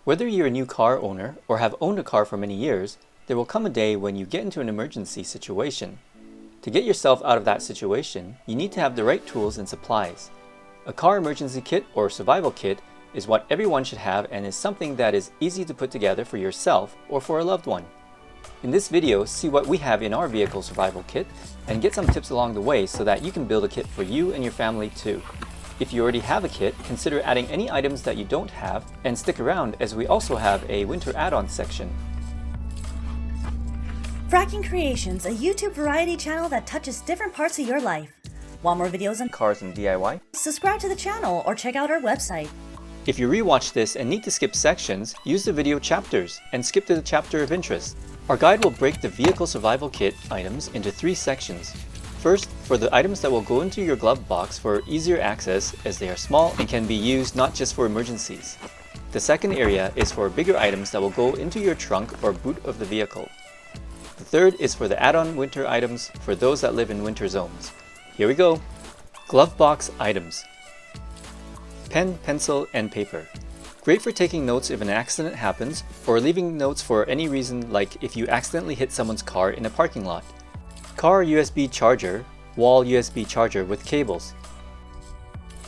Whether you're a new car owner or have owned a car for many years, there will come a day when you get into an emergency situation. To get yourself out of that situation, you need to have the right tools and supplies. A car emergency kit or survival kit is what everyone should have and is something that is easy to put together for yourself or for a loved one. In this video, see what we have in our vehicle survival kit and get some tips along the way so that you can build a kit for you and your family too. If you already have a kit, consider adding any items that you don't have and stick around as we also have a winter add-on section. Fracking Creations, a YouTube variety channel that touches different parts of your life. Want more videos on Cars and DIY? Subscribe to the channel or check out our website. If you rewatch this and need to skip sections, use the video chapters and skip to the chapter of interest. Our guide will break the vehicle survival kit items into 3 sections. First, for the items that will go into your glove box for easier access as they are small and can be used not just for emergencies. The second area is for bigger items that will go into your trunk or boot of the vehicle. The third is for the add-on winter items for those that live in winter zones. Here we go! Glove box items. Pen, pencil, and paper. Great for taking notes if an accident happens or leaving notes for any reason, like if you accidentally hit someone's car in a parking lot. Car USB charger, wall USB charger with cables.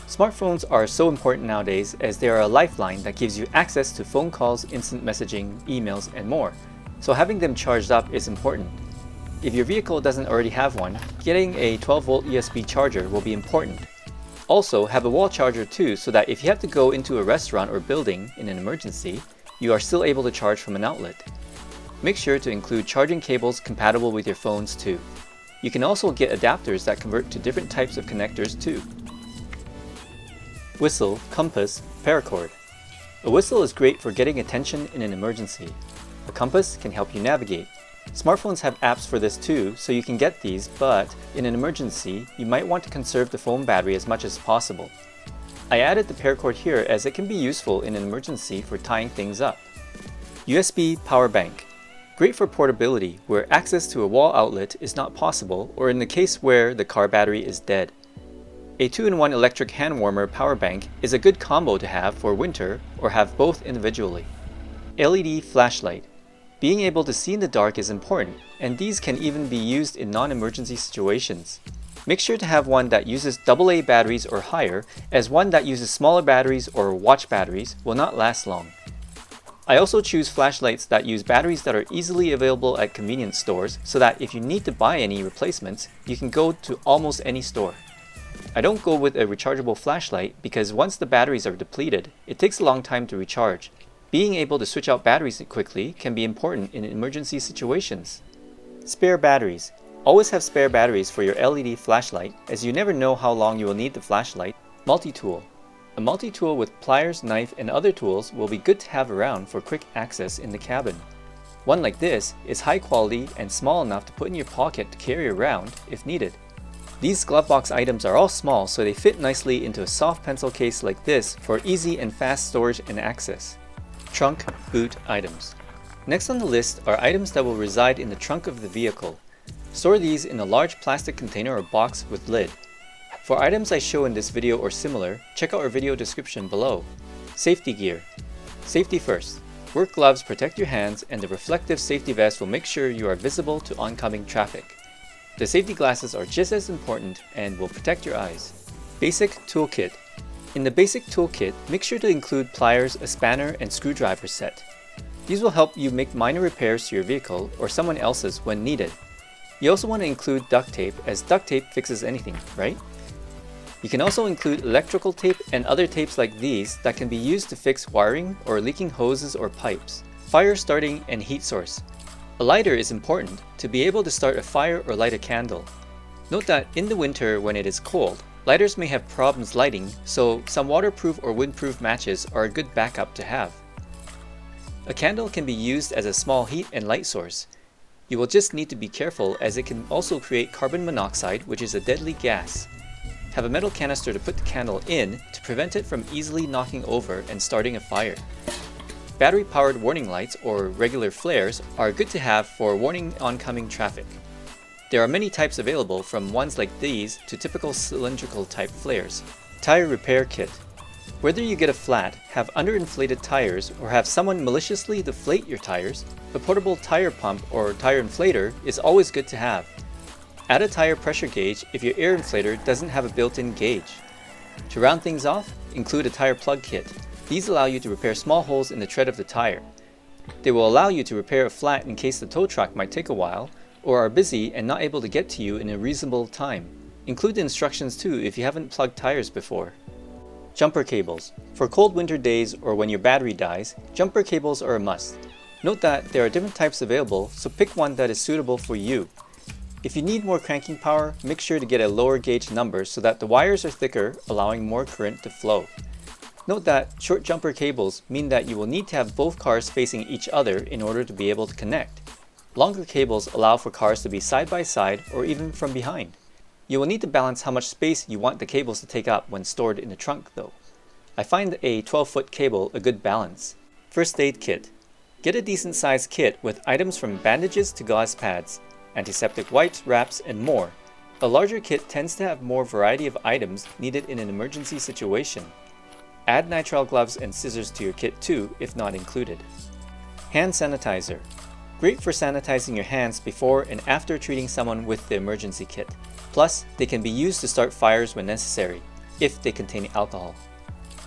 Smartphones are so important nowadays as they are a lifeline that gives you access to phone calls, instant messaging, emails, and more. So having them charged up is important. If your vehicle doesn't already have one, getting a 12-volt USB charger will be important. Also, have a wall charger too so that if you have to go into a restaurant or building in an emergency, you are still able to charge from an outlet. Make sure to include charging cables compatible with your phones too. You can also get adapters that convert to different types of connectors too. Whistle, compass, paracord. A whistle is great for getting attention in an emergency. A compass can help you navigate. Smartphones have apps for this too, so you can get these, but in an emergency, you might want to conserve the phone battery as much as possible. I added the paracord here as it can be useful in an emergency for tying things up. USB power bank. Great for portability, where access to a wall outlet is not possible or in the case where the car battery is dead. A 2-in-1 electric hand warmer power bank is a good combo to have for winter or have both individually. LED flashlight. Being able to see in the dark is important, and these can even be used in non-emergency situations. Make sure to have one that uses AA batteries or higher, as one that uses smaller batteries or watch batteries will not last long. I also choose flashlights that use batteries that are easily available at convenience stores so that if you need to buy any replacements, you can go to almost any store. I don't go with a rechargeable flashlight because once the batteries are depleted, it takes a long time to recharge. Being able to switch out batteries quickly can be important in emergency situations. Spare batteries. Always have spare batteries for your LED flashlight as you never know how long you will need the flashlight. Multi-tool. A multi-tool with pliers, knife, and other tools will be good to have around for quick access in the cabin. One like this is high quality and small enough to put in your pocket to carry around if needed. These glove box items are all small so they fit nicely into a soft pencil case like this for easy and fast storage and access. Trunk, boot items. Next on the list are items that will reside in the trunk of the vehicle. Store these in a large plastic container or box with lid. For items I show in this video or similar, check out our video description below. Safety gear. Safety first. Work gloves protect your hands and the reflective safety vest will make sure you are visible to oncoming traffic. The safety glasses are just as important and will protect your eyes. Basic toolkit. In the basic toolkit, make sure to include pliers, a spanner, and screwdriver set. These will help you make minor repairs to your vehicle or someone else's when needed. You also want to include duct tape as duct tape fixes anything, right? You can also include electrical tape and other tapes like these that can be used to fix wiring or leaking hoses or pipes. Fire starting and heat source. A lighter is important to be able to start a fire or light a candle. Note that in the winter when it is cold, lighters may have problems lighting, so some waterproof or windproof matches are a good backup to have. A candle can be used as a small heat and light source. You will just need to be careful as it can also create carbon monoxide, which is a deadly gas. Have a metal canister to put the candle in to prevent it from easily knocking over and starting a fire. Battery-powered warning lights or regular flares are good to have for warning oncoming traffic. There are many types available from ones like these to typical cylindrical type flares. Tire repair kit. Whether you get a flat, have underinflated tires, or have someone maliciously deflate your tires, a portable tire pump or tire inflator is always good to have. Add a tire pressure gauge if your air inflator doesn't have a built-in gauge. To round things off, include a tire plug kit. These allow you to repair small holes in the tread of the tire. They will allow you to repair a flat in case the tow truck might take a while, or are busy and not able to get to you in a reasonable time. Include the instructions too if you haven't plugged tires before. Jumper cables. For cold winter days or when your battery dies, jumper cables are a must. Note that there are different types available, so pick one that is suitable for you. If you need more cranking power, make sure to get a lower gauge number so that the wires are thicker, allowing more current to flow. Note that short jumper cables mean that you will need to have both cars facing each other in order to be able to connect. Longer cables allow for cars to be side by side or even from behind. You will need to balance how much space you want the cables to take up when stored in the trunk though. I find a 12-foot cable a good balance. First aid kit. Get a decent sized kit with items from bandages to gauze pads, antiseptic wipes, wraps, and more. A larger kit tends to have more variety of items needed in an emergency situation. Add nitrile gloves and scissors to your kit too if not included. Hand sanitizer. Great for sanitizing your hands before and after treating someone with the emergency kit. Plus, they can be used to start fires when necessary, if they contain alcohol.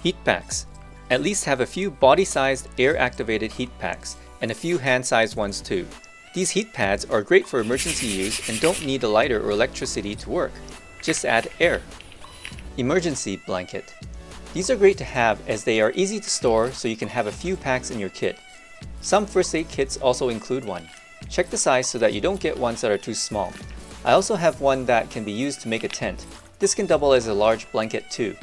Heat packs. At least have a few body-sized air-activated heat packs, and a few hand-sized ones too. These heat pads are great for emergency use and don't need a lighter or electricity to work. Just add air. Emergency blanket. These are great to have as they are easy to store so you can have a few packs in your kit. Some first aid kits also include one. Check the size so that you don't get ones that are too small. I also have one that can be used to make a tent. This can double as a large blanket too.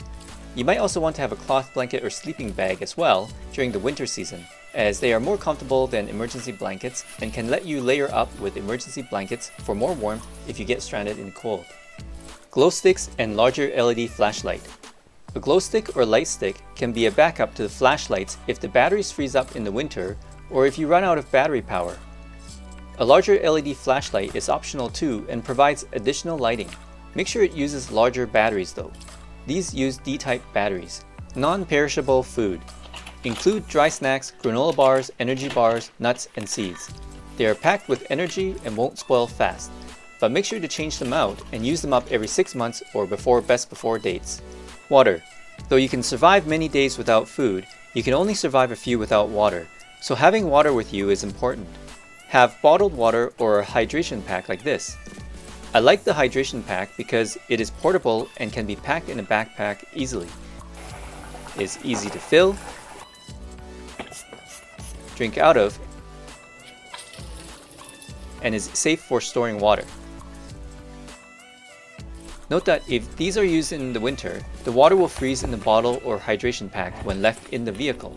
You might also want to have a cloth blanket or sleeping bag as well during the winter season, as they are more comfortable than emergency blankets and can let you layer up with emergency blankets for more warmth if you get stranded in the cold. Glow sticks and larger LED flashlight. A glow stick or light stick can be a backup to the flashlights if the batteries freeze up in the winter or if you run out of battery power. A larger LED flashlight is optional too and provides additional lighting. Make sure it uses larger batteries though. These use D-type batteries. Non-perishable food. Include dry snacks, granola bars, energy bars, nuts, and seeds. They are packed with energy and won't spoil fast, but make sure to change them out and use them up every 6 months or before best before dates. Water. Though you can survive many days without food, you can only survive a few without water, so having water with you is important. Have bottled water or a hydration pack like this. I like the hydration pack because it is portable and can be packed in a backpack easily. It's easy to fill, drink out of, and is safe for storing water. Note that if these are used in the winter, the water will freeze in the bottle or hydration pack when left in the vehicle.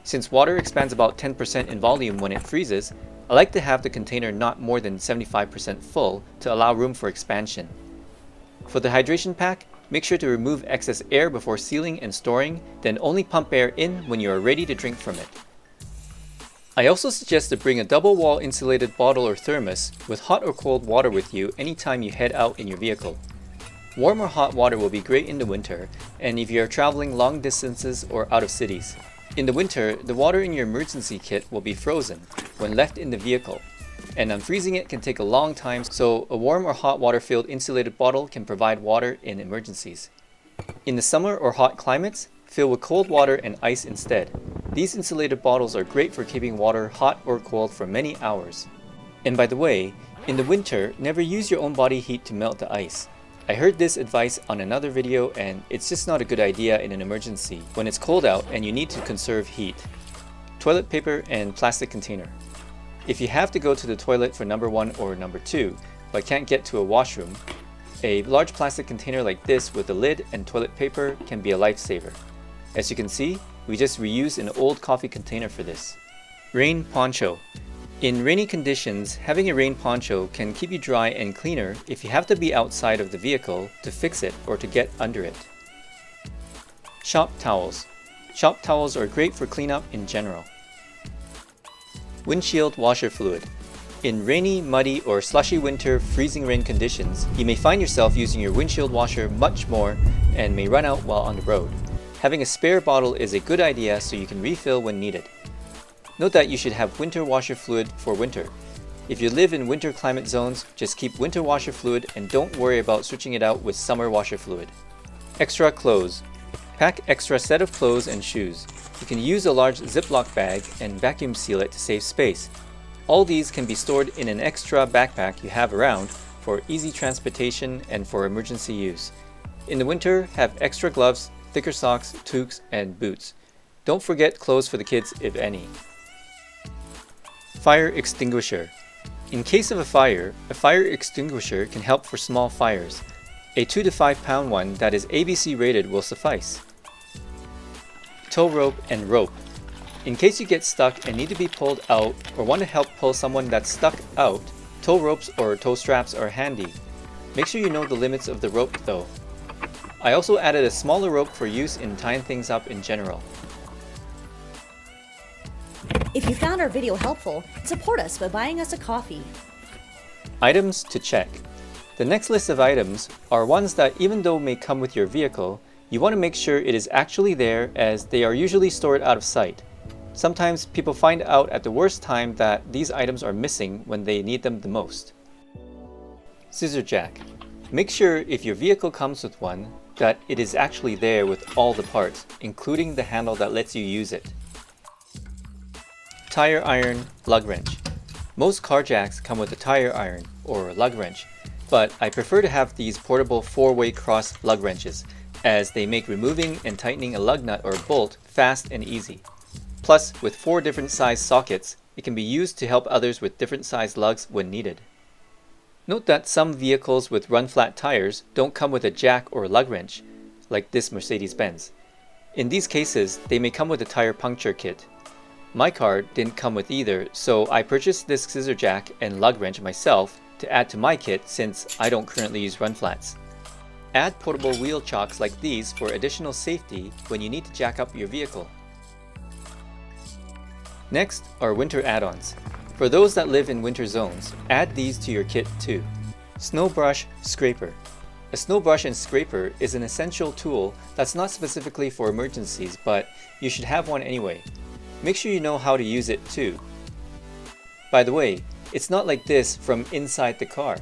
Since water expands about 10% in volume when it freezes, I like to have the container not more than 75% full to allow room for expansion. For the hydration pack, make sure to remove excess air before sealing and storing, then only pump air in when you are ready to drink from it. I also suggest to bring a double wall insulated bottle or thermos with hot or cold water with you anytime you head out in your vehicle. Warm or hot water will be great in the winter and if you are traveling long distances or out of cities. In the winter, the water in your emergency kit will be frozen when left in the vehicle, and unfreezing it can take a long time, so a warm or hot water filled insulated bottle can provide water in emergencies. In the summer or hot climates, fill with cold water and ice instead. These insulated bottles are great for keeping water hot or cold for many hours. And by the way, in the winter, never use your own body heat to melt the ice. I heard this advice on another video and it's just not a good idea in an emergency when it's cold out and you need to conserve heat. Toilet paper and plastic container. If you have to go to the toilet for number 1 or number 2 but can't get to a washroom, a large plastic container like this with a lid and toilet paper can be a lifesaver. As you can see, we just reused an old coffee container for this. Rain poncho. In rainy conditions, having a rain poncho can keep you dry and cleaner if you have to be outside of the vehicle to fix it or to get under it. Shop towels. Shop towels are great for cleanup in general. Windshield washer fluid. In rainy, muddy, or slushy winter freezing rain conditions, you may find yourself using your windshield washer much more and may run out while on the road. Having a spare bottle is a good idea so you can refill when needed. Note that you should have winter washer fluid for winter. If you live in winter climate zones, just keep winter washer fluid and don't worry about switching it out with summer washer fluid. Extra clothes. Pack extra set of clothes and shoes. You can use a large Ziploc bag and vacuum seal it to save space. All these can be stored in an extra backpack you have around for easy transportation and for emergency use. In the winter, have extra gloves, thicker socks, toques, and boots. Don't forget clothes for the kids if any. Fire extinguisher. In case of a fire extinguisher can help for small fires. A 2 to 5 pound one that is ABC rated will suffice. Tow rope and rope. In case you get stuck and need to be pulled out or want to help pull someone that's stuck out, tow ropes or tow straps are handy. Make sure you know the limits of the rope though. I also added a smaller rope for use in tying things up in general. If you found our video helpful, support us by buying us a coffee. Items to check. The next list of items are ones that even though may come with your vehicle, you want to make sure it is actually there as they are usually stored out of sight. Sometimes people find out at the worst time that these items are missing when they need them the most. Scissor jack. Make sure if your vehicle comes with one that it is actually there with all the parts, including the handle that lets you use it. Tire iron, lug wrench. Most car jacks come with a tire iron or lug wrench, but I prefer to have these portable 4-way cross lug wrenches as they make removing and tightening a lug nut or bolt fast and easy. Plus, with 4 different size sockets, it can be used to help others with different size lugs when needed. Note that some vehicles with run-flat tires don't come with a jack or lug wrench, like this Mercedes-Benz. In these cases, they may come with a tire puncture kit. My car didn't come with either, so I purchased this scissor jack and lug wrench myself to add to my kit since I don't currently use run-flats. Add portable wheel chocks like these for additional safety when you need to jack up your vehicle. Next are winter add-ons. For those that live in winter zones, add these to your kit too. Snow brush, scraper. A snow brush and scraper is an essential tool that's not specifically for emergencies, but you should have one anyway. Make sure you know how to use it too. By the way, it's not like this from inside the car.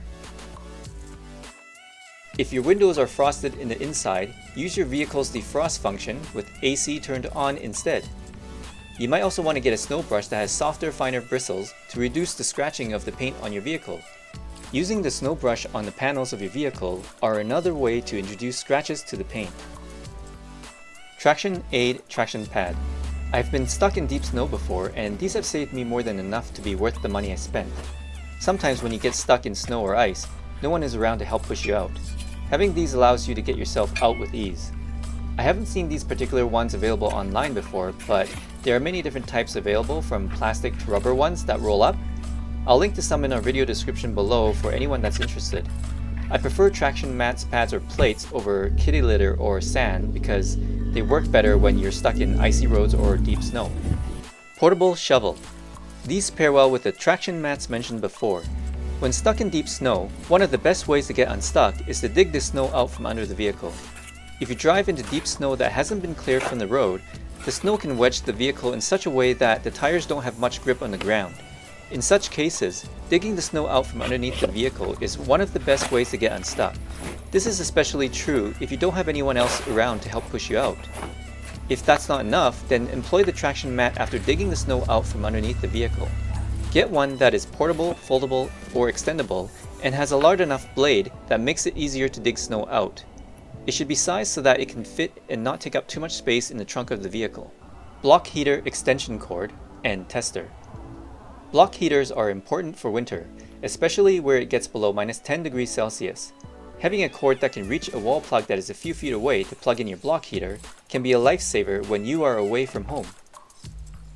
If your windows are frosted in the inside, use your vehicle's defrost function with AC turned on instead. You might also want to get a snow brush that has softer, finer bristles to reduce the scratching of the paint on your vehicle. Using the snow brush on the panels of your vehicle are another way to introduce scratches to the paint. Traction aid traction pad. I've been stuck in deep snow before, and these have saved me more than enough to be worth the money I spent. Sometimes when you get stuck in snow or ice, no one is around to help push you out. Having these allows you to get yourself out with ease. I haven't seen these particular ones available online before, but there are many different types available from plastic to rubber ones that roll up. I'll link to some in our video description below for anyone that's interested. I prefer traction mats, pads, or plates over kitty litter or sand because they work better when you're stuck in icy roads or deep snow. Portable shovel. These pair well with the traction mats mentioned before. When stuck in deep snow, one of the best ways to get unstuck is to dig the snow out from under the vehicle. If you drive into deep snow that hasn't been cleared from the road, the snow can wedge the vehicle in such a way that the tires don't have much grip on the ground. In such cases, digging the snow out from underneath the vehicle is one of the best ways to get unstuck. This is especially true if you don't have anyone else around to help push you out. If that's not enough, then employ the traction mat after digging the snow out from underneath the vehicle. Get one that is portable, foldable, or extendable, and has a large enough blade that makes it easier to dig snow out. It should be sized so that it can fit and not take up too much space in the trunk of the vehicle. Block heater extension cord and tester. Block heaters are important for winter, especially where it gets below -10 degrees Celsius. Having a cord that can reach a wall plug that is a few feet away to plug in your block heater can be a lifesaver when you are away from home.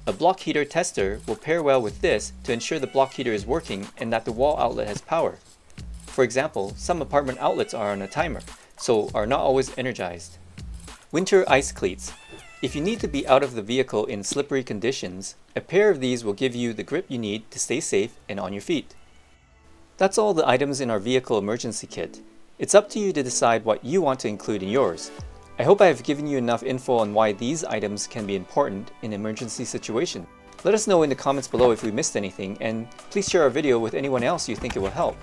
A block heater tester will pair well with this to ensure the block heater is working and that the wall outlet has power. For example, some apartment outlets are on a timer, so are not always energized. Winter ice cleats. If you need to be out of the vehicle in slippery conditions, a pair of these will give you the grip you need to stay safe and on your feet. That's all the items in our vehicle emergency kit. It's up to you to decide what you want to include in yours. I hope I have given you enough info on why these items can be important in an emergency situation. Let us know in the comments below if we missed anything, and please share our video with anyone else you think it will help.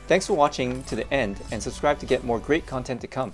Thanks for watching to the end, and subscribe to get more great content to come.